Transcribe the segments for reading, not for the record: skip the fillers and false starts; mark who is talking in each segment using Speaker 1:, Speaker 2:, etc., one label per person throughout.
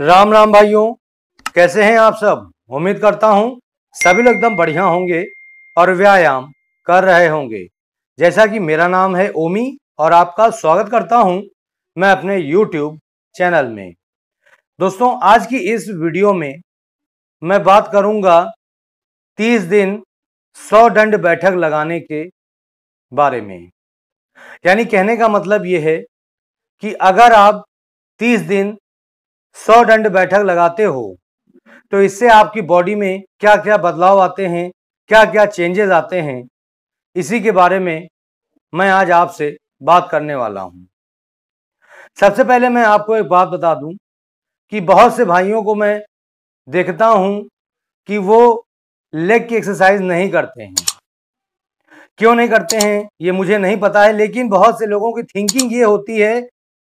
Speaker 1: राम राम भाइयों, कैसे हैं आप सब। उम्मीद करता हूं सभी लोग एकदम बढ़िया होंगे और व्यायाम कर रहे होंगे। जैसा कि मेरा नाम है ओमी और आपका स्वागत करता हूं मैं अपने YouTube चैनल में। दोस्तों, आज की इस वीडियो में मैं बात करूंगा 30 दिन 100 दंड बैठक लगाने के बारे में। यानी कहने का मतलब यह है कि अगर आप 30 दिन 100 दंड बैठक लगाते हो तो इससे आपकी बॉडी में क्या क्या बदलाव आते हैं, क्या क्या चेंजेस आते हैं, इसी के बारे में मैं आज आपसे बात करने वाला हूं। सबसे पहले मैं आपको एक बात बता दूं कि बहुत से भाइयों को मैं देखता हूं कि वो लेग की एक्सरसाइज नहीं करते हैं। क्यों नहीं करते हैं ये मुझे नहीं पता है, लेकिन बहुत से लोगों की थिंकिंग ये होती है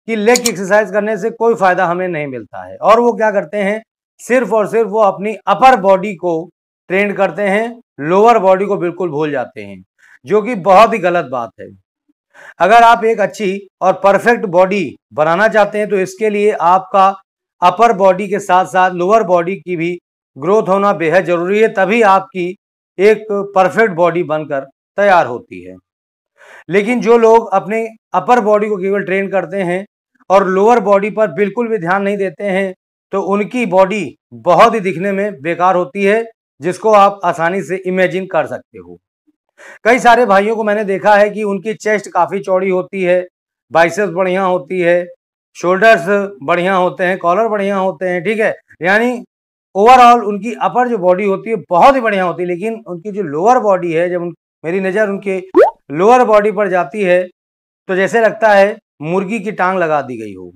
Speaker 1: कि लेग की एक्सरसाइज करने से कोई फायदा हमें नहीं मिलता है, और वो क्या करते हैं, सिर्फ और सिर्फ वो अपनी अपर बॉडी को ट्रेन करते हैं, लोअर बॉडी को बिल्कुल भूल जाते हैं, जो कि बहुत ही गलत बात है। अगर आप एक अच्छी और परफेक्ट बॉडी बनाना चाहते हैं तो इसके लिए आपका अपर बॉडी के साथ साथ लोअर बॉडी की भी ग्रोथ होना बेहद जरूरी है, तभी आपकी एक परफेक्ट बॉडी बनकर तैयार होती है। लेकिन जो लोग अपने अपर बॉडी को केवल ट्रेन करते हैं और लोअर बॉडी पर बिल्कुल भी ध्यान नहीं देते हैं तो उनकी बॉडी बहुत ही दिखने में बेकार होती है, जिसको आप आसानी से इमेजिन कर सकते हो। कई सारे भाइयों को मैंने देखा है कि उनकी चेस्ट काफी चौड़ी होती है, बाइसेप्स बढ़िया होती है, शोल्डर्स बढ़िया होते हैं, कॉलर बढ़िया होते हैं, ठीक है। यानी ओवरऑल उनकी अपर जो बॉडी होती है बहुत ही बढ़िया होती है, लेकिन उनकी जो लोअर बॉडी है, जब मेरी नजर उनके लोअर बॉडी पर जाती है तो जैसे लगता है मुर्गी की टांग लगा दी गई हो।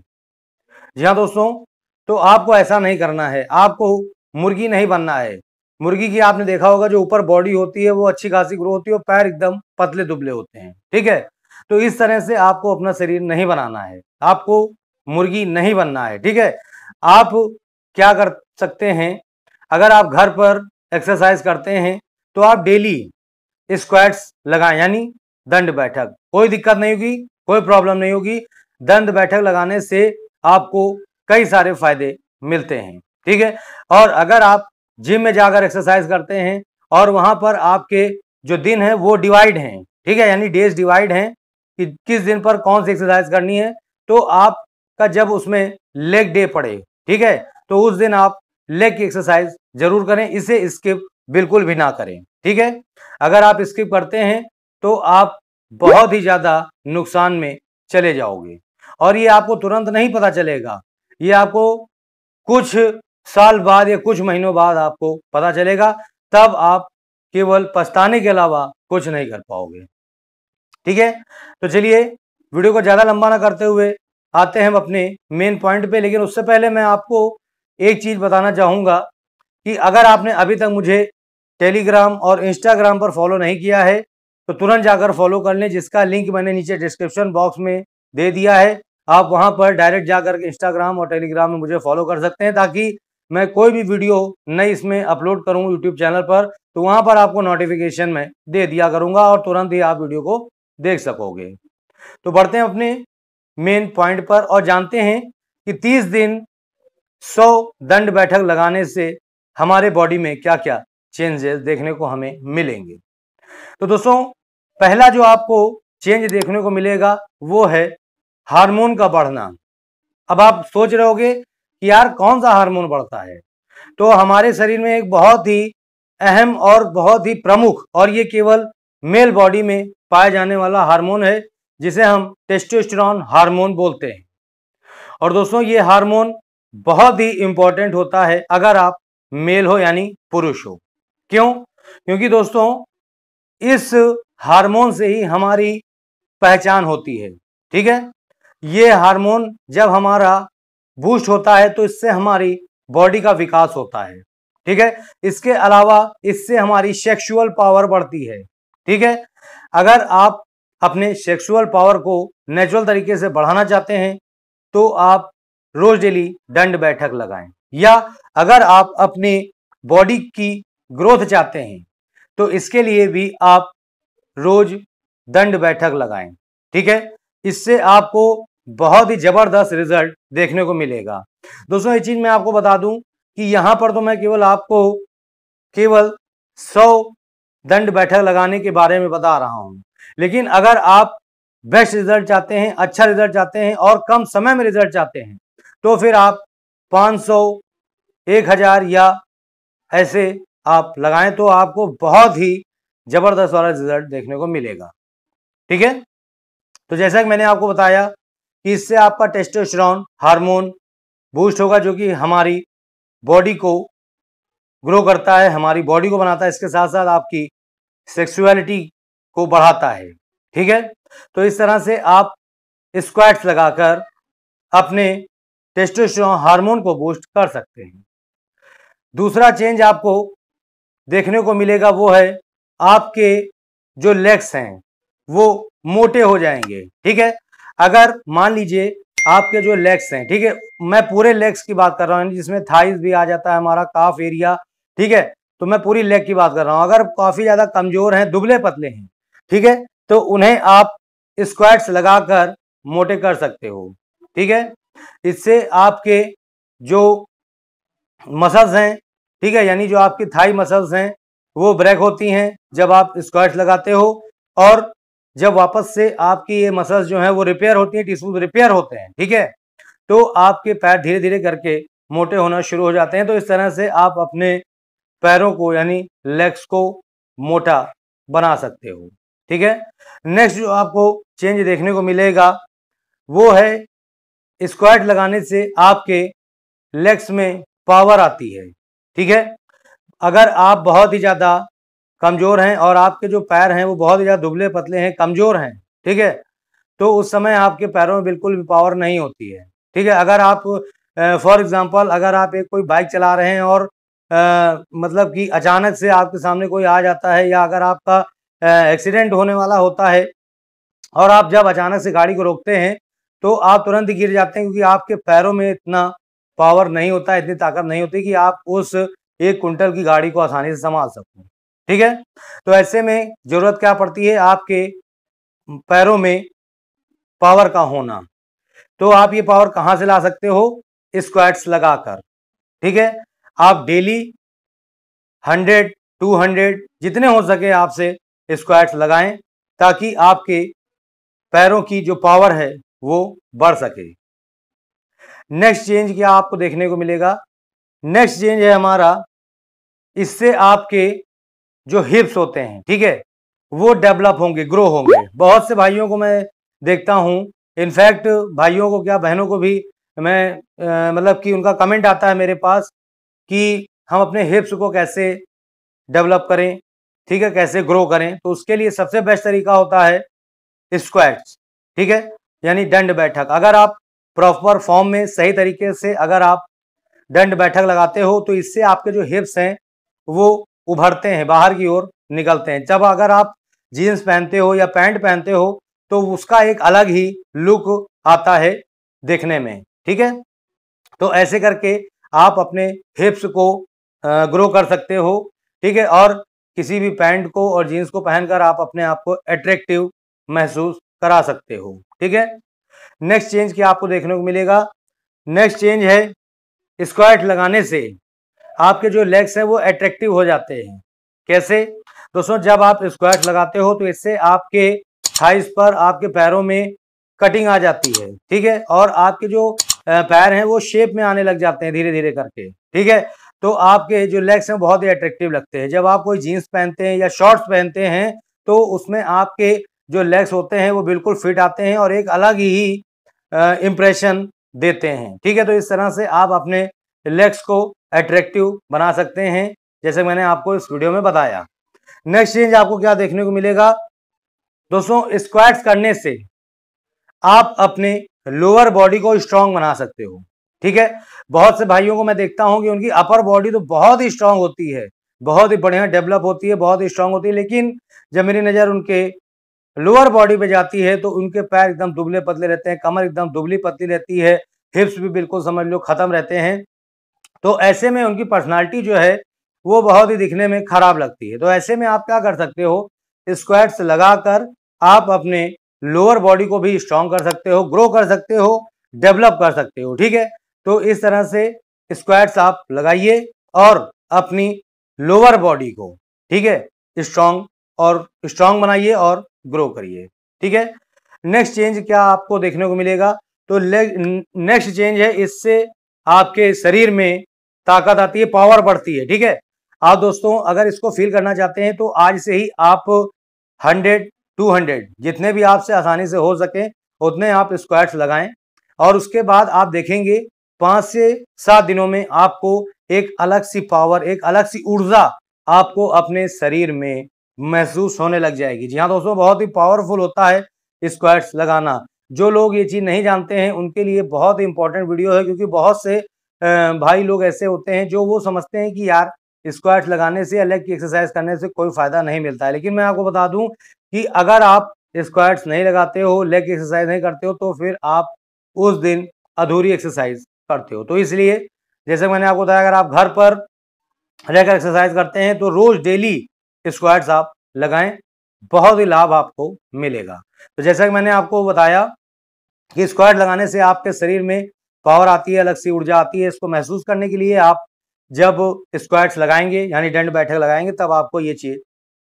Speaker 1: जी हाँ दोस्तों, तो आपको ऐसा नहीं करना है, आपको मुर्गी नहीं बनना है। मुर्गी की आपने देखा होगा जो ऊपर बॉडी होती है वो अच्छी खासी ग्रो होती है और पैर एकदम पतले दुबले होते हैं, ठीक है। तो इस तरह से आपको अपना शरीर नहीं बनाना है, आपको मुर्गी नहीं बनना है, ठीक है। आप क्या कर सकते हैं, अगर आप घर पर एक्सरसाइज करते हैं तो आप डेली स्क्वाट्स लगाएं, यानी दंड बैठक। कोई दिक्कत नहीं होगी, कोई प्रॉब्लम नहीं होगी। दंड बैठक लगाने से आपको कई सारे फायदे मिलते हैं, ठीक है। और अगर आप जिम में जाकर एक्सरसाइज करते हैं और वहां पर आपके जो दिन है वो डिवाइड हैं, ठीक है, यानी डेज डिवाइड हैं कि किस दिन पर कौन सी एक्सरसाइज करनी है, तो आपका जब उसमें लेग डे पड़े, ठीक है, तो उस दिन आप लेग की एक्सरसाइज जरूर करें, इसे स्किप बिल्कुल भी ना करें, ठीक है। अगर आप स्किप करते हैं तो आप बहुत ही ज्यादा नुकसान में चले जाओगे, और ये आपको तुरंत नहीं पता चलेगा, ये आपको कुछ साल बाद या कुछ महीनों बाद आपको पता चलेगा, तब आप केवल पछताने के अलावा कुछ नहीं कर पाओगे, ठीक है। तो चलिए वीडियो को ज्यादा लंबा ना करते हुए आते हैं हम अपने मेन पॉइंट पे। लेकिन उससे पहले मैं आपको एक चीज बताना चाहूंगा कि अगर आपने अभी तक मुझे टेलीग्राम और इंस्टाग्राम पर फॉलो नहीं किया है तो तुरंत जाकर फॉलो कर लें, जिसका लिंक मैंने नीचे डिस्क्रिप्शन बॉक्स में दे दिया है। आप वहां पर डायरेक्ट जाकर इंस्टाग्राम और टेलीग्राम में मुझे फॉलो कर सकते हैं, ताकि मैं कोई भी वीडियो नई इसमें अपलोड करूं यूट्यूब चैनल पर तो वहां पर आपको नोटिफिकेशन में दे दिया करूंगा और तुरंत ही आप वीडियो को देख सकोगे। तो बढ़ते हैं अपने मेन पॉइंट पर और जानते हैं कि 30 दिन 100 दंड बैठक लगाने से हमारे बॉडी में क्या क्या चेंजेस देखने को हमें मिलेंगे। तो दोस्तों, पहला जो आपको चेंज देखने को मिलेगा वो है हार्मोन का बढ़ना। अब आप सोच रहे होगे कि यार कौन सा हार्मोन बढ़ता है, तो हमारे शरीर में एक बहुत ही अहम और बहुत ही प्रमुख, और ये केवल मेल बॉडी में पाए जाने वाला हार्मोन है, जिसे हम टेस्टोस्टेरोन हार्मोन बोलते हैं। और दोस्तों, ये हार्मोन बहुत ही इंपॉर्टेंट होता है अगर आप मेल हो यानी पुरुष हो। क्यों? क्योंकि दोस्तों इस हार्मोन से ही हमारी पहचान होती है, ठीक है। ये हार्मोन जब हमारा बूस्ट होता है तो इससे हमारी बॉडी का विकास होता है, ठीक है। इसके अलावा इससे हमारी सेक्सुअल पावर बढ़ती है, ठीक है। अगर आप अपने सेक्सुअल पावर को नेचुरल तरीके से बढ़ाना चाहते हैं तो आप रोज डेली दंड बैठक लगाएं, या अगर आप अपने बॉडी की ग्रोथ चाहते हैं तो इसके लिए भी आप रोज दंड बैठक लगाएं, ठीक है। इससे आपको बहुत ही जबरदस्त रिजल्ट देखने को मिलेगा। दोस्तों एक चीज मैं आपको बता दूं कि यहां पर तो मैं केवल 100 दंड बैठक लगाने के बारे में बता रहा हूं, लेकिन अगर आप बेस्ट रिजल्ट चाहते हैं, अच्छा रिजल्ट चाहते हैं और कम समय में रिजल्ट चाहते हैं, तो फिर आप 500, 1000 या ऐसे आप लगाएं तो आपको बहुत ही जबरदस्त वाला रिजल्ट देखने को मिलेगा। ठीक है, तो जैसा कि मैंने आपको बताया कि इससे आपका टेस्टोस्टेरोन हार्मोन बूस्ट होगा, जो कि हमारी बॉडी को ग्रो करता है, हमारी बॉडी को बनाता है, इसके साथ साथ आपकी सेक्सुअलिटी को बढ़ाता है। ठीक है, तो इस तरह से आप स्क्वाट्स लगाकर अपने टेस्टोस्टेरोन हार्मोन को बूस्ट कर सकते हैं। दूसरा चेंज आपको देखने को मिलेगा वो है आपके जो लेग्स हैं वो मोटे हो जाएंगे। ठीक है, अगर मान लीजिए आपके जो लेग्स हैं, ठीक है, मैं पूरे लेग्स की बात कर रहा हूँ जिसमें थाइस भी आ जाता है, हमारा काफ एरिया। ठीक है, तो मैं पूरी लेग की बात कर रहा हूँ। अगर काफी ज्यादा कमजोर हैं, दुबले पतले हैं, ठीक है, तो उन्हें आप स्क्वाट्स लगाकर मोटे कर सकते हो। ठीक है, इससे आपके जो मसल्स हैं, ठीक है, यानी जो आपकी थाई मसल्स हैं वो ब्रेक होती हैं जब आप स्क्वाट्स लगाते हो, और जब वापस से आपकी ये मसल्स जो हैं वो रिपेयर होती हैं, टिश्यूज रिपेयर होते हैं। ठीक है, तो आपके पैर धीरे धीरे करके मोटे होना शुरू हो जाते हैं। तो इस तरह से आप अपने पैरों को यानी लेग्स को मोटा बना सकते हो। ठीक है, नेक्स्ट जो आपको चेंज देखने को मिलेगा वो है स्क्वाट लगाने से आपके लेग्स में पावर आती है। ठीक है, अगर आप बहुत ही ज्यादा कमजोर हैं और आपके जो पैर हैं वो बहुत ही ज्यादा दुबले पतले हैं, कमजोर हैं, ठीक है, तो उस समय आपके पैरों में बिल्कुल भी पावर नहीं होती है। ठीक है, अगर आप फॉर एग्जांपल अगर आप एक कोई बाइक चला रहे हैं और मतलब कि अचानक से आपके सामने कोई आ जाता है, या अगर आपका एक्सीडेंट होने वाला होता है और आप जब अचानक से गाड़ी को रोकते हैं तो आप तुरंत गिर जाते हैं, क्योंकि आपके पैरों में इतना पावर नहीं होता, इतनी ताकत नहीं होती कि आप उस 1 कुंटल की गाड़ी को आसानी से संभाल सको। ठीक है, तो ऐसे में जरूरत क्या पड़ती है, आपके पैरों में पावर का होना। तो आप ये पावर कहां से ला सकते हो, स्क्वाट्स लगाकर। ठीक है, आप डेली 100, 200 जितने हो सके आपसे स्क्वाट्स लगाएं, ताकि आपके पैरों की जो पावर है वो बढ़ सके। नेक्स्ट चेंज क्या आपको देखने को मिलेगा, नेक्स्ट चेंज है हमारा, इससे आपके जो हिप्स होते हैं, ठीक है, वो डेवलप होंगे, ग्रो होंगे। बहुत से भाइयों को मैं देखता हूं, इनफैक्ट भाइयों को क्या बहनों को भी मैं मतलब कि उनका कमेंट आता है मेरे पास कि हम अपने हिप्स को कैसे डेवलप करें, ठीक है, कैसे ग्रो करें। तो उसके लिए सबसे बेस्ट तरीका होता है स्क्वाट्स। ठीक है, यानी दंड बैठक। अगर आप प्रॉपर फॉर्म में सही तरीके से अगर आप दंड बैठक लगाते हो तो इससे आपके जो हिप्स हैं वो उभरते हैं, बाहर की ओर निकलते हैं। जब अगर आप जीन्स पहनते हो या पैंट पहनते हो तो उसका एक अलग ही लुक आता है देखने में। ठीक है, तो ऐसे करके आप अपने हिप्स को ग्रो कर सकते हो। ठीक है, और किसी भी पैंट को और जीन्स को पहनकर आप अपने आप को अट्रैक्टिव महसूस करा सकते हो। ठीक है, नेक्स्ट चेंज क्या आपको देखने को मिलेगा, नेक्स्ट चेंज है स्क्वाट लगाने से आपके जो लेग्स हैं वो अट्रैक्टिव हो जाते हैं। कैसे दोस्तों, जब आप स्क्वाट लगाते हो तो इससे आपके थाइस पर, आपके पैरों में कटिंग आ जाती है। ठीक है, और आपके जो पैर हैं वो शेप में आने लग जाते हैं धीरे धीरे करके। ठीक है, तो आपके जो लेग्स हैं बहुत ही अट्रैक्टिव लगते हैं। जब आप कोई जीन्स पहनते हैं या शॉर्ट्स पहनते हैं तो उसमें आपके जो लेग्स होते हैं वो बिल्कुल फिट आते हैं और एक अलग ही इम्प्रेशन देते हैं। ठीक है, तो इस तरह से आप अपने लेग्स को अट्रैक्टिव बना सकते हैं, जैसे मैंने आपको इस वीडियो में बताया। नेक्स्ट चेंज आपको क्या देखने को मिलेगा दोस्तों, स्क्वाट्स करने से आप अपने लोअर बॉडी को स्ट्रांग बना सकते हो। ठीक है, बहुत से भाइयों को मैं देखता हूं कि उनकी अपर बॉडी तो बहुत ही स्ट्रांग होती है, बहुत ही बढ़िया डेवलप होती है, बहुत ही स्ट्रांग होती है, लेकिन जब मेरी नज़र उनके लोअर बॉडी पे जाती है तो उनके पैर एकदम दुबले पतले रहते हैं, कमर एकदम दुबली पतली रहती है, हिप्स भी बिल्कुल समझ लो खत्म रहते हैं। तो ऐसे में उनकी पर्सनालिटी जो है वो बहुत ही दिखने में खराब लगती है। तो ऐसे में आप क्या कर सकते हो, स्क्वाट्स लगाकर आप अपने लोअर बॉडी को भी स्ट्रांग कर सकते हो, ग्रो कर सकते हो, डेवलप कर सकते हो। ठीक है, तो इस तरह से स्क्वाट्स आप लगाइए और अपनी लोअर बॉडी को, ठीक है, स्ट्रांग बनाइए और ग्रो करिए। ठीक है, नेक्स्ट चेंज क्या आपको देखने को मिलेगा, तो नेक्स्ट चेंज है, इससे आपके शरीर में ताकत आती है, पावर बढ़ती है। ठीक है, आप दोस्तों अगर इसको फील करना चाहते हैं तो आज से ही आप 100, 200 जितने भी आपसे आसानी से हो सके उतने आप स्क्वाट्स लगाएं और उसके बाद आप देखेंगे 5 से 7 दिनों में आपको एक अलग सी पावर, एक अलग सी ऊर्जा आपको अपने शरीर में महसूस होने लग जाएगी। जी हाँ दोस्तों, बहुत ही पावरफुल होता है स्क्वाट्स लगाना। जो लोग ये चीज नहीं जानते हैं उनके लिए बहुत ही इंपॉर्टेंट वीडियो है, क्योंकि बहुत से भाई लोग ऐसे होते हैं जो वो समझते हैं कि यार स्क्वाट्स लगाने से या लेग की एक्सरसाइज करने से कोई फायदा नहीं मिलता है। लेकिन मैं आपको बता दूं कि अगर आप स्क्वाट्स नहीं लगाते हो, लेग की एक्सरसाइज नहीं करते हो, तो फिर आप उस दिन अधूरी एक्सरसाइज करते हो। तो इसलिए जैसे मैंने आपको बताया, अगर आप घर पर रहकर एक्सरसाइज करते हैं तो रोज डेली स्क्वाट्स आप लगाएं, बहुत ही लाभ आपको मिलेगा। तो जैसा कि मैंने आपको बताया कि स्क्वाट लगाने से आपके शरीर में पावर आती है, अलग सी ऊर्जा आती है। इसको महसूस करने के लिए आप जब स्क्वाट्स लगाएंगे यानी दंड बैठक लगाएंगे तब आपको ये चीज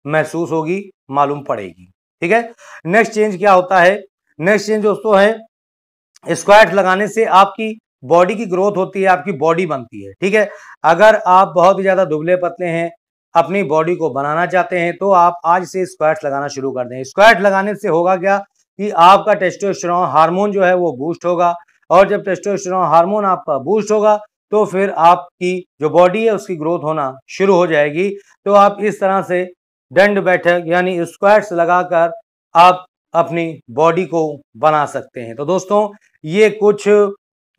Speaker 1: महसूस होगी, मालूम पड़ेगी। ठीक है, नेक्स्ट चेंज क्या होता है, नेक्स्ट चेंज दोस्तों है स्क्वाट्स लगाने से आपकी बॉडी की ग्रोथ होती है, आपकी बॉडी बनती है। ठीक है, अगर आप बहुत ही ज्यादा दुबले पतले हैं, अपनी बॉडी को बनाना चाहते हैं, तो आप आज से स्क्वाट्स लगाना शुरू कर दें। स्क्वाट लगाने से होगा क्या कि आपका टेस्टोस्टेरोन हार्मोन जो है वो बूस्ट होगा, और जब टेस्टोस्टेरोन हार्मोन आपका बूस्ट होगा तो फिर आपकी जो बॉडी है उसकी ग्रोथ होना शुरू हो जाएगी। तो आप इस तरह से दंड बैठक यानी स्क्वाट्स लगाकर आप अपनी बॉडी को बना सकते हैं। तो दोस्तों ये कुछ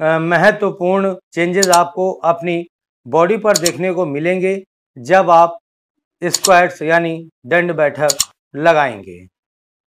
Speaker 1: महत्वपूर्ण चेंजेस आपको अपनी बॉडी पर देखने को मिलेंगे जब आप स्क्वाट्स यानी दंड बैठक लगाएंगे।